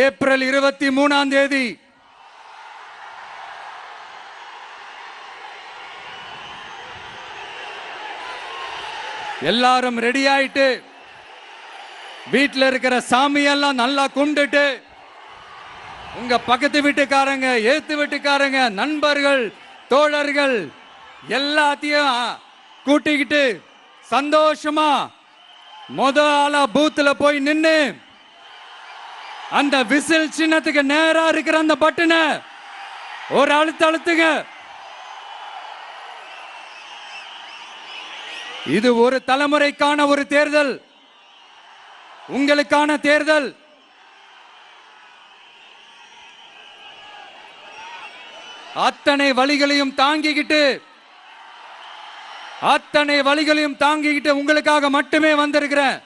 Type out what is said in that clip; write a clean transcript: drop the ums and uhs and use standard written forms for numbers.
April 23 எல்லாரும் ready ஆயிட்டு வீட்டில் இருக்கிற சாமியெல்லாம் நல்லா கும்பிட்டுட்டு உங்க பக்கத்து வீட்டுக்காரங்க, ஏத்து வீட்டுக்காரங்க, நண்பர்கள், தோழர்கள் எல்லாத்தையும் கூட்டிக்கிட்டு சந்தோஷமா ஆளா பூத்துல போய் நின்னு அந்த விசில் சின்னத்துக்கு நேரா இருக்கிற அந்த பட்டனை ஒரு அழுத்துங்க. இது ஒரு தலைமுறைக்கான ஒரு தேர்தல், உங்களுக்கான தேர்தல். அத்தனை வழிகளையும் தாங்கிக்கிட்டு உங்களுக்காக மட்டுமே வந்திருக்கிறேன்.